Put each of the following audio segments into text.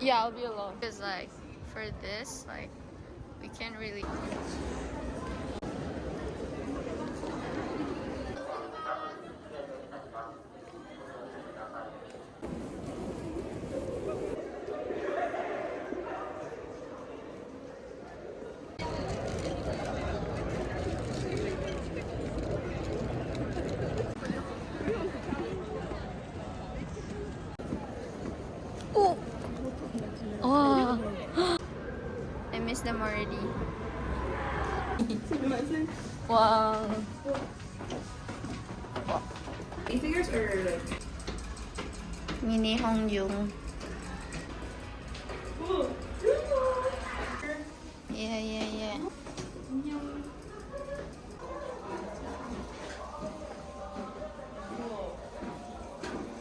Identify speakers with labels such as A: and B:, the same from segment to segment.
A: Yeah, I'll be alone. Because like for this, like we can't really. Oh! Oh! I miss them already. Wow.
B: Figures or like
A: Mini Hongyung. Yeah.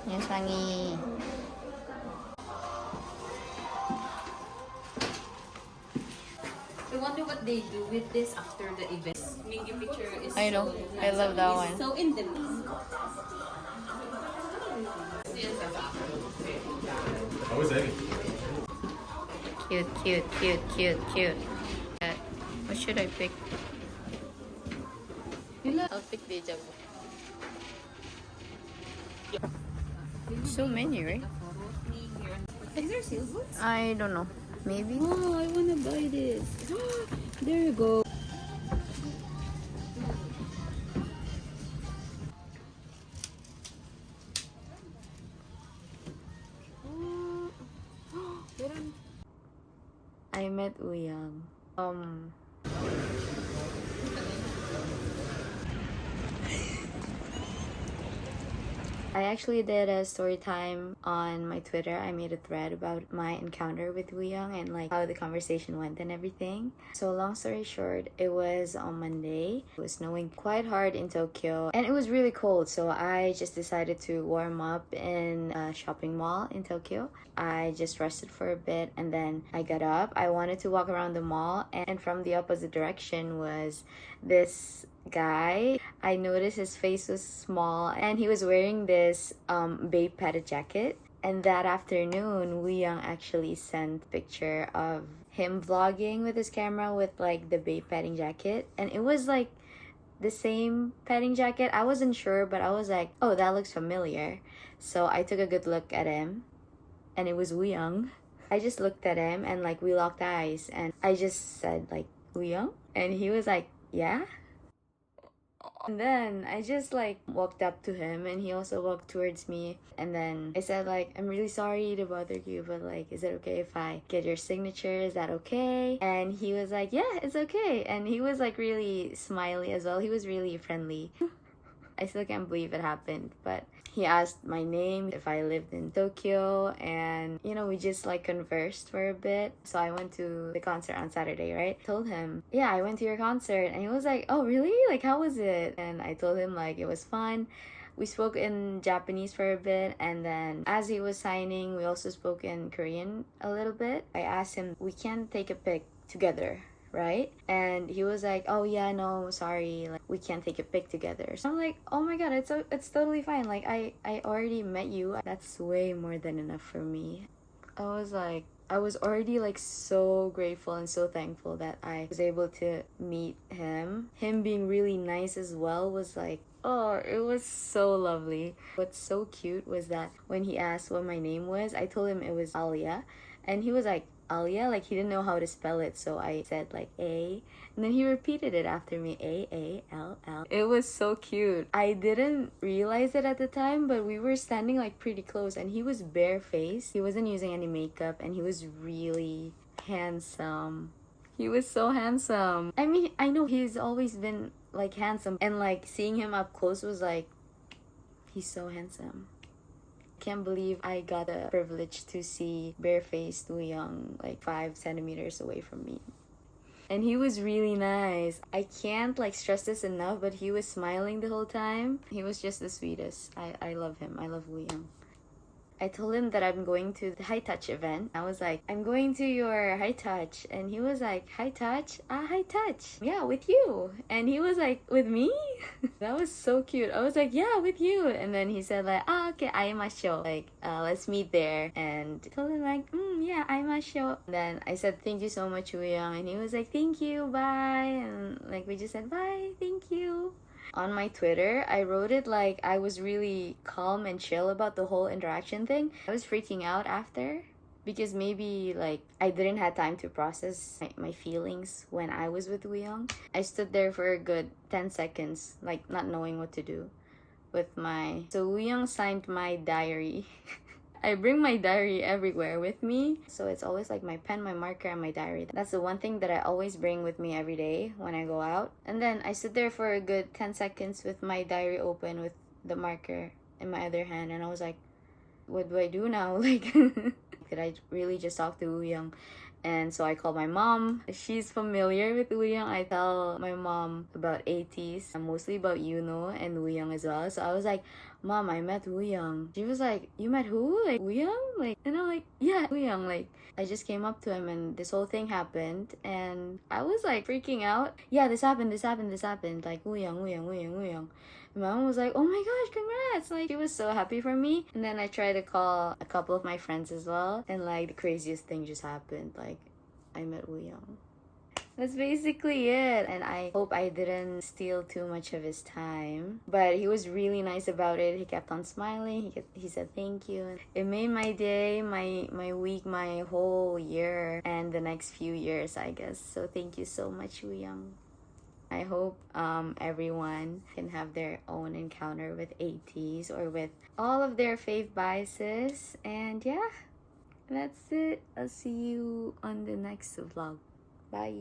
A: Yasangi.
B: I wonder what they do with this after the event. Mingy picture is
A: I know. I love that one.
B: so intimate.
C: How was Eddie?
A: Cute. What should I pick? I'll pick Deja Vu. So many, right?
B: Is there sales books?
A: I don't know. Maybe.
B: Oh, I wanna buy this. There you go.
A: I Met Wooyoung. I actually did a story time on my Twitter. I made a thread about my encounter with Wooyoung and like how the conversation went and everything. So long story short, it was on Monday. It was snowing quite hard in Tokyo and it was really cold. So I just decided to warm up in a shopping mall in Tokyo. I just rested for a bit and then I got up. I wanted to walk around the mall and from the opposite direction was this guy. I noticed his face was small and he was wearing this babe padded jacket. And that afternoon, Wooyoung actually sent a picture of him vlogging with his camera with like the babe padding jacket. And it was like the same padding jacket. I wasn't sure, but I was like, oh, that looks familiar. So I took a good look at him and it was Wooyoung. I just looked at him and like we locked eyes and I just said like, Wooyoung? And he was like, yeah? And then I just like walked up to him and he also walked towards me. And then I said like, I'm really sorry to bother you, but like, is it okay if I get your signature? Is that okay? And he was like, yeah, it's okay. And he was like really smiley as well. He was really friendly. I still can't believe it happened, but he asked my name, if I lived in Tokyo, and you know, we just like conversed for a bit. So I went to the concert on Saturday, right? Told him, yeah, I went to your concert, and he was like, oh really? Like, how was it? And I told him like it was fun. We spoke in Japanese for a bit, and then as he was signing, we also spoke in Korean a little bit. I asked him, we can take a pic together, right? And he was like, oh yeah, no, sorry, like we can't take a pic together. So I'm like, oh my god, it's totally fine. Like I already met you. That's way more than enough for me. I was already like so grateful and so thankful that I was able to meet him. Him being really nice as well was like, oh, it was so lovely. What's so cute was that when he asked what my name was, I told him it was Alia. And he was like, Alia? Like he didn't know how to spell it. So I said like A. And then he repeated it after me. A-A-L-L. It was so cute. I didn't realize it at the time, but we were standing like pretty close. And he was barefaced. He wasn't using any makeup. And he was really handsome. He was so handsome. I mean, I know he's always been like handsome. And like seeing him up close was like, he's so handsome. Can't believe I got the privilege to see barefaced Wooyoung like 5 centimeters away from me. And he was really nice. I can't like stress this enough, but he was smiling the whole time. He was just the sweetest. I love him. I love Wooyoung. I told him that I'm going to the hitouch event. I was like, I'm going to your hitouch. And he was like, hitouch? Ah, hitouch. Yeah, with you. And he was like, with me? That was so cute. I was like, yeah, with you. And then he said like, ah, okay, aimasho. Like, let's meet there. And I told him like, yeah, aimasho. Then I said, thank you so much, Wooyoung. And he was like, thank you, bye. And like, we just said, bye, thank you. On my Twitter, I wrote it like I was really calm and chill about the whole interaction thing. I was freaking out after because maybe like I didn't have time to process my feelings when I was with Wooyoung. I stood there for a good 10 seconds, like not knowing what to do with my... So Wooyoung signed my diary. I bring my diary everywhere with me. So it's always like my pen, my marker, and my diary. That's the one thing that I always bring with me every day when I go out. And then I stood there for a good 10 seconds with my diary open with the marker in my other hand. And I was like, what do I do now? Like, did I really just talk to Wooyoung? And so I called my mom. She's familiar with Wooyoung. I tell my mom about ATs, mostly about Yuno and Wooyoung as well. So I was like, Mom, I met Wooyoung. She was like, you met who? Like, Wooyoung? Like, and I'm like, yeah, Wooyoung. Like, I just came up to him and this whole thing happened. And I was like freaking out. Yeah, this happened. Like, Wooyoung. And my mom was like, oh my gosh, congrats. Like, she was so happy for me. And then I tried to call a couple of my friends as well. And like, the craziest thing just happened. Like, I met Wooyoung. That's basically it. And I hope I didn't steal too much of his time. But he was really nice about it. He kept on smiling. He said thank you. It made my day, my week, my whole year, and the next few years, I guess. So thank you so much, Wooyoung. I hope everyone can have their own encounter with ATs or with all of their fave biases. And yeah, that's it. I'll see you on the next vlog. Bye.